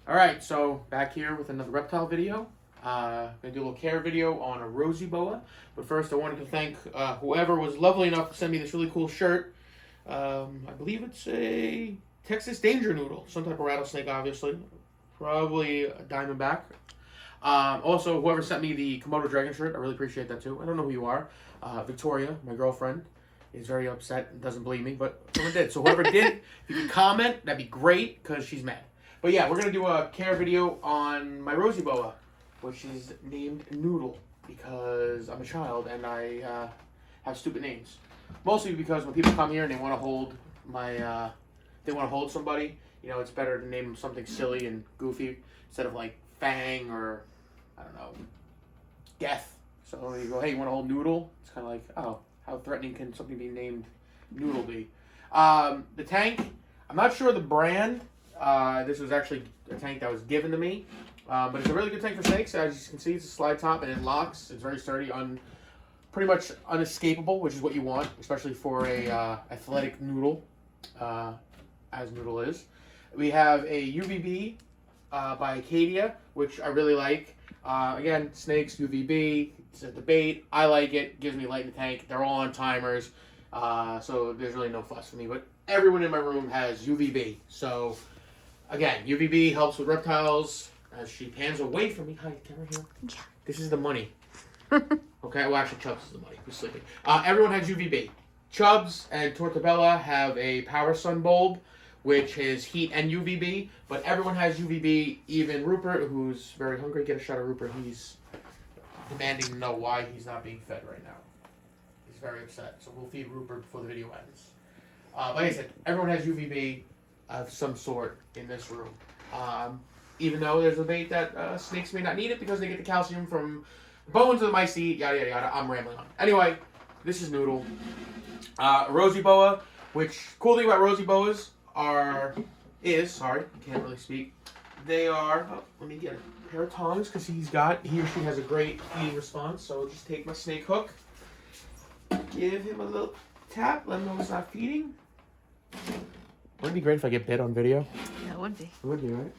Alright, so back here with another reptile video. Gonna do a little care video on a Rosy Boa. But first I wanted to thank whoever was lovely enough to send me this really cool shirt. I believe it's a Texas Danger Noodle. Some type of rattlesnake, obviously. Probably a diamondback. Also, whoever sent me the Komodo Dragon shirt, I really appreciate that too. I don't know who you are. Victoria, my girlfriend, is very upset and doesn't believe me, but someone did. So whoever did, if you could comment, that'd be great, because she's mad. But yeah, we're going to do a care video on my Rosy Boa, which is named Noodle, because I'm a child and I have stupid names. Mostly because when people come here and they want to hold somebody, it's better to name them something silly and goofy instead of like Fang or, I don't know, Death. So you go, hey, you want to hold Noodle? It's kind of like, oh, how threatening can something be named Noodle be? The tank, I'm not sure the brand. This was actually a tank that was given to me. But it's a really good tank for snakes. As you can see, it's a slide top and it locks. It's very sturdy, pretty much unescapable, which is what you want, especially for a athletic noodle, as Noodle is. We have a UVB by Acadia, which I really like. Again, snakes, UVB, it's a debate. I like it. Gives me light in the tank. They're all on timers, so there's really no fuss for me. But everyone in my room has UVB. So, again, UVB helps with reptiles. As she pans away from me. Hi, camera here. Yeah. This is the money. Okay, well, actually, Chubbs is the money. Who's sleeping? Everyone has UVB. Chubbs and Tortabella have a Power Sun bulb, which is heat and UVB, but everyone has UVB, even Rupert, who's very hungry. Get a shot of Rupert. He's demanding to know why he's not being fed right now. He's very upset, so we'll feed Rupert before the video ends. Like I said, everyone has UVB of some sort in this room. Even though there's a debate that snakes may not need it because they get the calcium from bones of the mice to eat, yada yada yada. I'm rambling on. Anyway, this is Noodle. Rosy Boa, which, cool thing about Rosy Boas I can't really speak. They are, let me get a pair of tongs because he or she has a great feeding response. So I'll just take my snake hook, give him a little tap, let him know he's not feeding. Wouldn't it be great if I get bit on video? Yeah, it would be. It would be, right?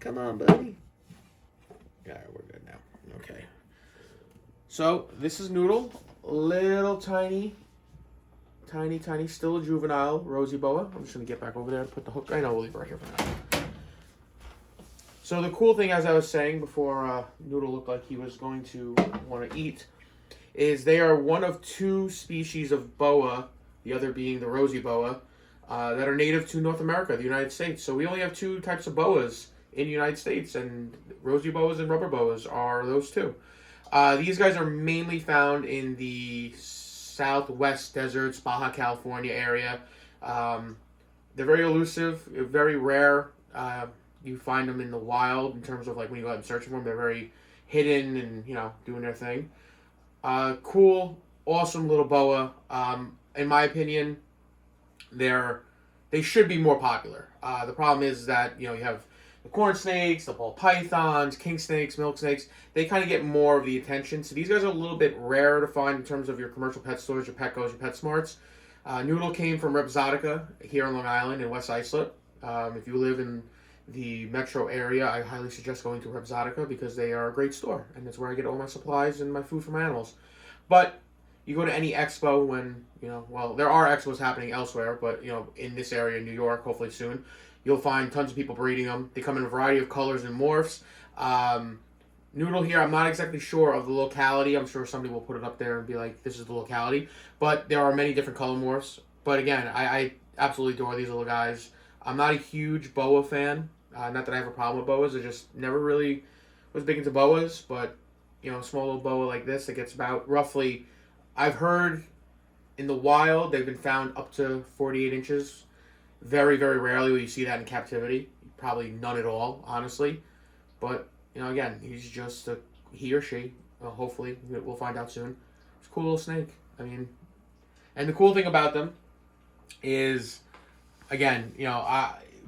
Come on, buddy. Yeah, we're good now. Okay. So, this is Noodle. Little tiny, still a juvenile Rosy Boa. I'm just going to get back over there and put the hook. I know, we'll leave it right here for now. So, the cool thing, as I was saying before Noodle looked like he was going to want to eat, is they are one of two species of boa, the other being the Rosy Boa, that are native to North America, the United States. So, we only have two types of boas in the United States, and Rosy Boas and rubber boas are those two. These guys are mainly found in the southwest deserts, Baja California area. They're very elusive, very rare. You find them in the wild in terms of like when you go out and search for them. They're very hidden and doing their thing. Cool, awesome little boa. In my opinion, they should be more popular. The problem is that you have the corn snakes, the ball pythons, king snakes, milk snakes, they kind of get more of the attention. So these guys are a little bit rarer to find in terms of your commercial pet stores, your Petcos, your PetSmarts. Noodle came from Repzotica here on Long Island in West Islip. If you live in the metro area, I highly suggest going to Repzotica because they are a great store. And that's where I get all my supplies and my food for my animals. But you go to any expo when, there are expos happening elsewhere, but, in this area in New York, hopefully soon, you'll find tons of people breeding them. They come in a variety of colors and morphs. Noodle here, I'm not exactly sure of the locality. I'm sure somebody will put it up there and be like, this is the locality. But there are many different color morphs. But again, I absolutely adore these little guys. I'm not a huge boa fan. Not that I have a problem with boas. I just never really was big into boas. But, a small little boa like this that gets about roughly, I've heard in the wild, they've been found up to 48 inches. Very, very rarely will you see that in captivity. Probably none at all, honestly. But, again, he's just he or she. Hopefully, we'll find out soon. It's a cool little snake. And the cool thing about them is, again,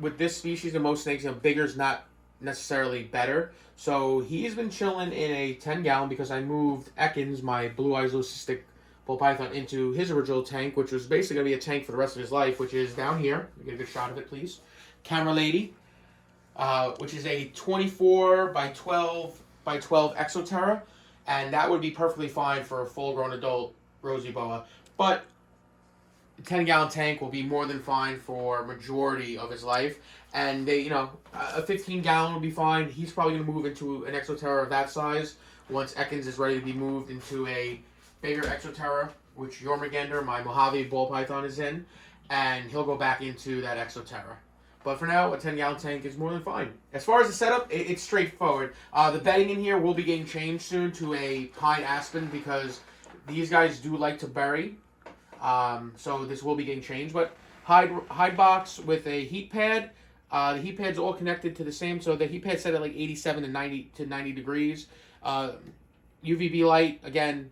with this species and most snakes, bigger's not necessarily better. So he's been chilling in a 10-gallon because I moved Ekins, my blue eyes leucistic bull python into his original tank, which was basically going to be a tank for the rest of his life, which is down here. Get a good shot of it, please. Camera lady, which is a 24 by 12 by 12 Exoterra, and that would be perfectly fine for a full-grown adult Rosy Boa. But the 10-gallon tank will be more than fine for majority of his life, and they, a 15-gallon will be fine. He's probably going to move into an Exoterra of that size once Ekans is ready to be moved into a bigger Exoterra, which Jormungandr, my Mojave ball python, is in, and he'll go back into that Exoterra. But for now, a 10-gallon tank is more than fine. As far as the setup, it's straightforward. The bedding in here will be getting changed soon to a pine aspen because these guys do like to bury. So this will be getting changed. But hide box with a heat pad. The heat pad's all connected to the same. So the heat pad's set at like 87 to 90 degrees. UVB light, again,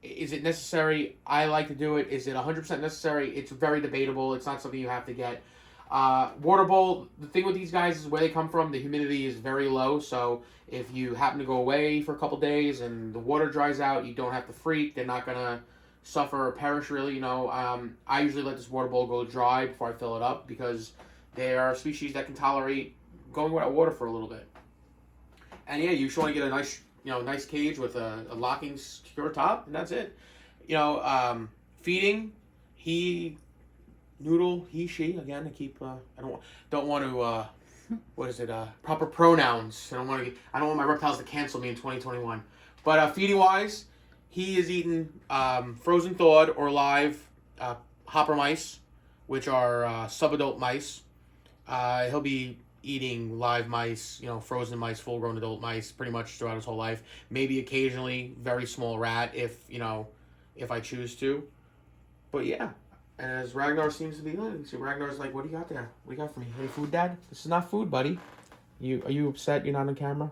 is it necessary? I like to do it. Is it 100% necessary? It's very debatable. It's not something you have to get. Water bowl, the thing with these guys is where they come from, the humidity is very low, so if you happen to go away for a couple days and the water dries out, you don't have to freak. They're not going to suffer or perish, really. I usually let this water bowl go dry before I fill it up because they are species that can tolerate going without water for a little bit. And yeah, you should only get a nice cage with a locking secure top, and that's it. Feeding, Noodle, he, she. Again, I keep. I don't want to. What is it? Proper pronouns. I don't want my reptiles to cancel me in 2021. But feeding wise, he is eating frozen thawed or live hopper mice, which are subadult mice. He'll be eating live mice, frozen mice, full-grown adult mice, pretty much throughout his whole life. Maybe occasionally very small rat if I choose to. But yeah. And as Ragnar seems to be good. So Ragnar's like, what do you got there? What do you got for me? Any food, Dad? This is not food, buddy. Are you upset you're not on camera?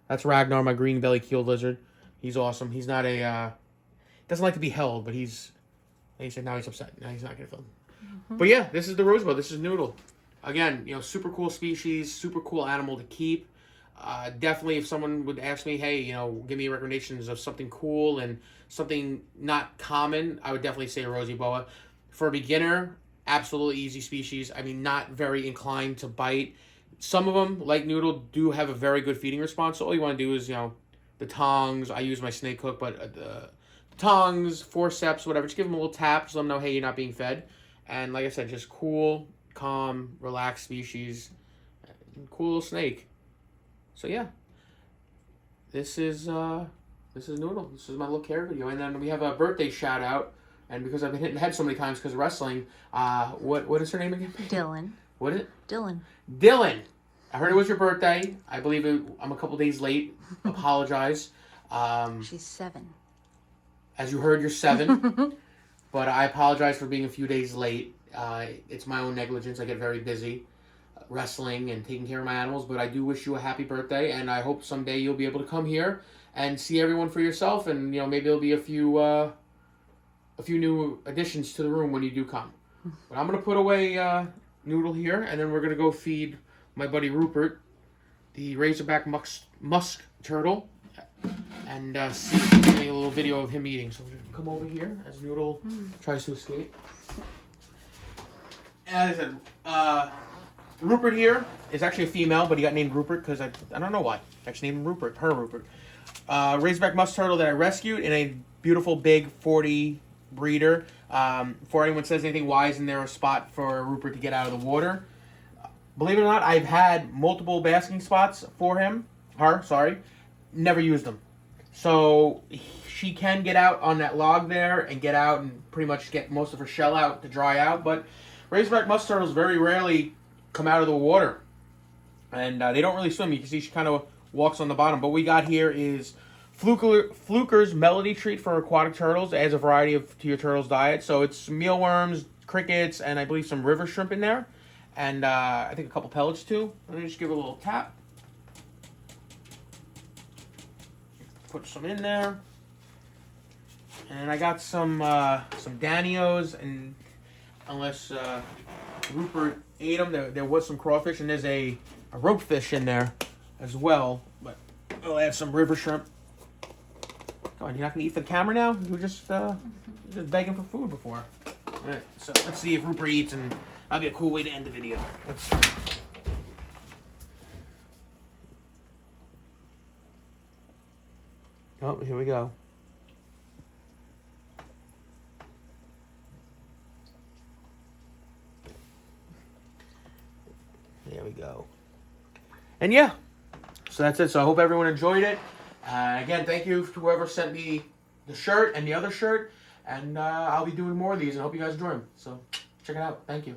That's Ragnar, my green belly keeled lizard. He's awesome. He's not doesn't like to be held, but he said now he's upset. Now he's not going to film. Mm-hmm. But yeah, this is the Rosy Boa. This is Noodle. Again, super cool species, super cool animal to keep. Definitely if someone would ask me, hey, give me recommendations of something cool and something not common, I would definitely say Rosy Boa. For a beginner, absolutely easy species. I mean, not very inclined to bite. Some of them, like Noodle, do have a very good feeding response. So all you want to do is, the tongs. I use my snake hook, but the tongs, forceps, whatever. Just give them a little tap. Just let them know, hey, you're not being fed. And like I said, just cool, calm, relaxed species. Cool little snake. So yeah, this is Noodle. This is my little care video. And then we have a birthday shout out. And because I've been hitting the head so many times because of wrestling, what is her name again? Dylan. What is it? Dylan. Dylan. I heard it was your birthday. I believe I'm a couple days late. Apologize. She's 7. As you heard, you're 7. But I apologize for being a few days late. It's my own negligence. I get very busy wrestling and taking care of my animals. But I do wish you a happy birthday. And I hope someday you'll be able to come here and see everyone for yourself. And, maybe there'll be a few new additions to the room when you do come. But I'm going to put away Noodle here, and then we're going to go feed my buddy Rupert, the Razorback musk turtle, and see a little video of him eating. So we're going to come over here as Noodle tries to escape. As I said, Rupert here is actually a female, but he got named Rupert because I don't know why. I actually named him Rupert, her Rupert. Razorback musk turtle that I rescued in a beautiful big 40 breeder. Before anyone says anything, why isn't there a spot for Rupert to get out of the water? Believe it or not, I've had multiple basking spots for her, never used them. So she can get out on that log there and get out and pretty much get most of her shell out to dry out, but Razorback musk turtles very rarely come out of the water. And they don't really swim. You can see she kind of walks on the bottom. But what we got here is Fluker's Melody Treat for aquatic turtles. It adds a variety to your turtle's diet. So it's mealworms, crickets, and I believe some river shrimp in there. And I think a couple pellets too. Let me just give it a little tap. Put some in there. And I got some Danios, and unless Rupert ate them, there was some crawfish, and there's a rope fish in there as well. But I'll add some river shrimp. Come Come on, you're not gonna eat for the camera now? You were just begging for food before. All right, so let's see if Rupert eats, and that'll be a cool way to end the video. Let's. Oh, here we go. There we go. And yeah, so that's it. So I hope everyone enjoyed it. Again, thank you to whoever sent me the shirt and the other shirt. And I'll be doing more of these, and I hope you guys enjoy them. So check it out. Thank you.